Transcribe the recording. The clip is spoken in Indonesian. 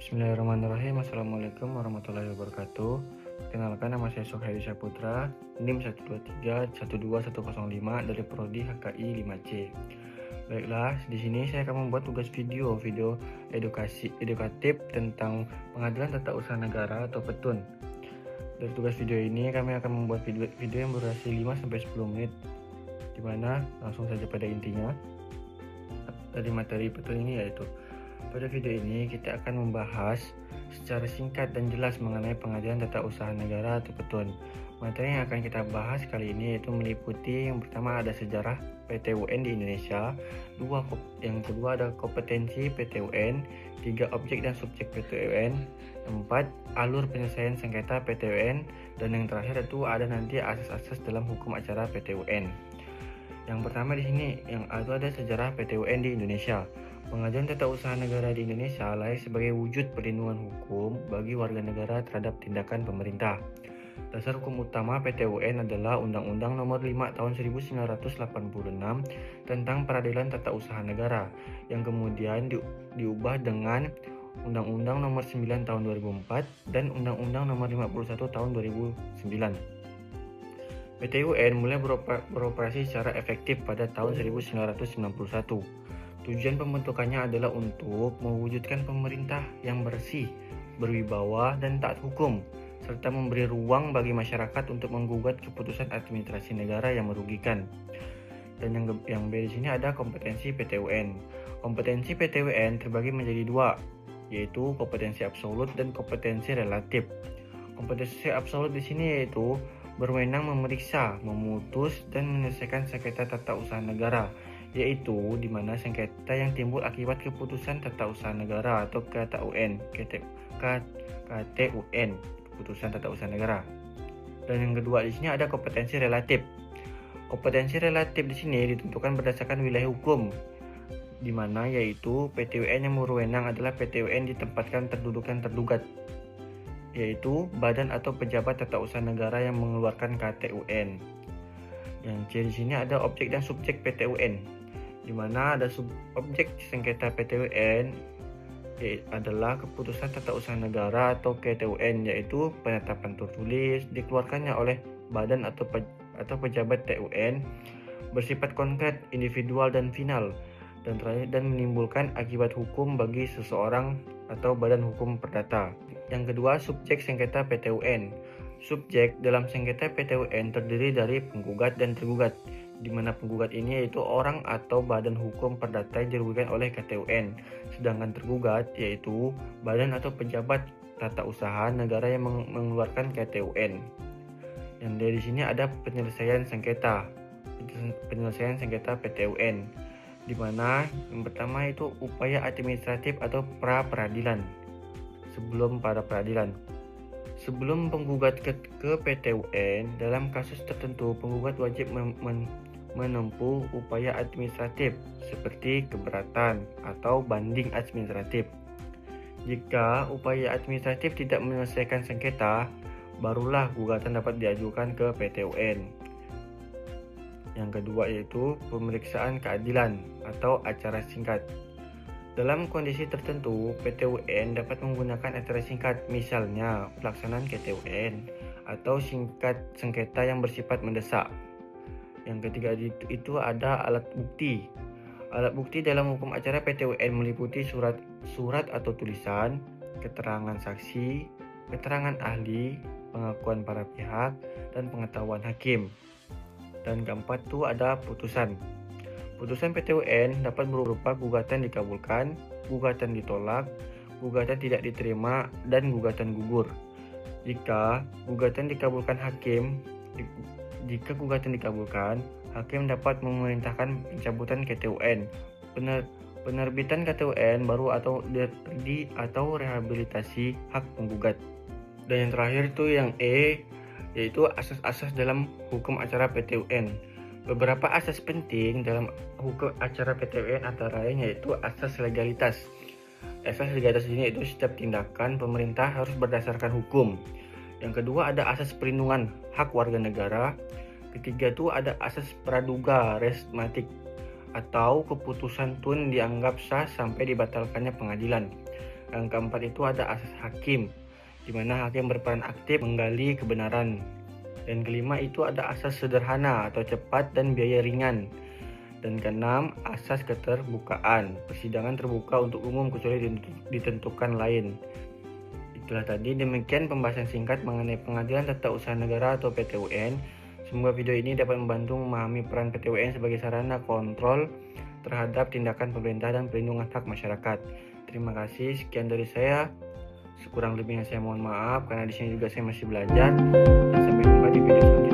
Bismillahirrahmanirrahim. Assalamualaikum warahmatullahi wabarakatuh. Perkenalkan, nama saya Sohairi Saputra, NIM 123-12105 dari Prodi HKI 5C. Baiklah, di sini saya akan membuat tugas video edukatif tentang Pengadilan Tata Usaha Negara atau PETUN. Dari tugas video ini kami akan membuat video yang berdurasi 5-10 menit, di mana langsung saja pada intinya. Dari materi PETUN ini yaitu, pada video ini kita akan membahas secara singkat dan jelas mengenai Pengadilan Tata Usaha Negara atau PETUN. Materi yang akan kita bahas kali ini yaitu meliputi yang pertama ada sejarah PTUN di Indonesia, yang kedua ada kompetensi PTUN, 3 objek dan subjek PTUN, 4 alur penyelesaian sengketa PTUN, dan yang terakhir itu ada nanti asas-asas dalam hukum acara PTUN. Yang pertama di sini yang ada sejarah PTUN di Indonesia. Pengadilan Tata Usaha Negara di Indonesia lahir sebagai wujud perlindungan hukum bagi warga negara terhadap tindakan pemerintah. Dasar hukum utama PTUN adalah Undang-Undang Nomor 5 Tahun 1986 tentang Peradilan Tata Usaha Negara, yang kemudian diubah dengan Undang-Undang Nomor 9 Tahun 2004 dan Undang-Undang Nomor 51 Tahun 2009. PTUN mulai beroperasi secara efektif pada tahun 1991. Tujuan pembentukannya adalah untuk mewujudkan pemerintah yang bersih, berwibawa, dan taat hukum, serta memberi ruang bagi masyarakat untuk menggugat keputusan administrasi negara yang merugikan. Dan yang B di sini ada kompetensi PTUN. Kompetensi PTUN terbagi menjadi dua, yaitu kompetensi absolut dan kompetensi relatif. Kompetensi absolut di sini yaitu berwenang memeriksa, memutus, dan menyelesaikan sengketa tata usaha negara, yaitu di mana sengketa yang timbul akibat keputusan tata usaha negara atau KTUN, keputusan tata usaha negara. Dan yang kedua di sini ada kompetensi relatif. Kompetensi relatif di sini ditentukan berdasarkan wilayah hukum, di mana yaitu PTUN yang berwenang adalah PTUN ditempatkan kedudukan tergugat, yaitu badan atau pejabat tata usaha negara yang mengeluarkan KTUN. Yang C di sini ada objek dan subjek PTUN, di mana ada objek sengketa PTUN adalah keputusan tata usaha negara atau KTUN, yaitu penetapan tertulis dikeluarkannya oleh badan atau pejabat TUN bersifat konkret, individual dan final, dan menimbulkan akibat hukum bagi seseorang atau badan hukum perdata. Yang kedua, subjek sengketa PTUN. Subjek dalam sengketa PTUN terdiri dari penggugat dan tergugat, di mana penggugat ini yaitu orang atau badan hukum perdata yang dirugikan oleh KTUN, sedangkan tergugat yaitu badan atau pejabat tata usaha negara yang mengeluarkan KTUN. Yang dari sini ada penyelesaian sengketa PTUN, di mana yang pertama itu upaya administratif atau pra peradilan. Sebelum penggugat ke PTUN, dalam kasus tertentu penggugat wajib menempuh upaya administratif seperti keberatan atau banding administratif. Jika upaya administratif tidak menyelesaikan sengketa, barulah gugatan dapat diajukan ke PTUN. Yang kedua yaitu pemeriksaan keadilan atau acara singkat. Dalam kondisi tertentu, PTUN dapat menggunakan acara singkat, misalnya pelaksanaan KTUN atau sengketa yang bersifat mendesak. Yang ketiga itu ada alat bukti. Alat bukti dalam hukum acara PTUN meliputi surat atau tulisan, keterangan saksi, keterangan ahli, pengakuan para pihak, dan pengetahuan hakim. Dan keempat itu ada putusan. Putusan PTUN dapat berupa gugatan dikabulkan, gugatan ditolak, gugatan tidak diterima, dan gugatan gugur. Jika gugatan dikabulkan, hakim dapat memerintahkan pencabutan KTUN, penerbitan KTUN baru atau rehabilitasi hak penggugat. Dan yang terakhir itu yang E, yaitu asas-asas dalam hukum acara PTUN. Beberapa asas penting dalam hukum acara PTUN antara lain yaitu asas legalitas. Asas legalitas ini yaitu setiap tindakan pemerintah harus berdasarkan hukum. Yang kedua ada asas perlindungan hak warga negara. Ketiga itu ada asas praduga res matic atau keputusan tun dianggap sah sampai dibatalkannya pengadilan. Yang keempat itu ada asas hakim, di mana hakim berperan aktif menggali kebenaran. Dan kelima itu ada asas sederhana atau cepat dan biaya ringan. Dan keenam, asas keterbukaan. Persidangan terbuka untuk umum kecuali ditentukan lain. Itulah tadi, demikian pembahasan singkat mengenai Pengadilan Tata Usaha Negara atau PT-UN. Semoga video ini dapat membantu memahami peran PT-UN sebagai sarana kontrol terhadap tindakan pemerintah dan perlindungan hak masyarakat. Terima kasih, sekian dari saya. Sekurang lebihnya saya mohon maaf karena di sini juga saya masih belajar. Dan sampai jumpa di video selanjutnya.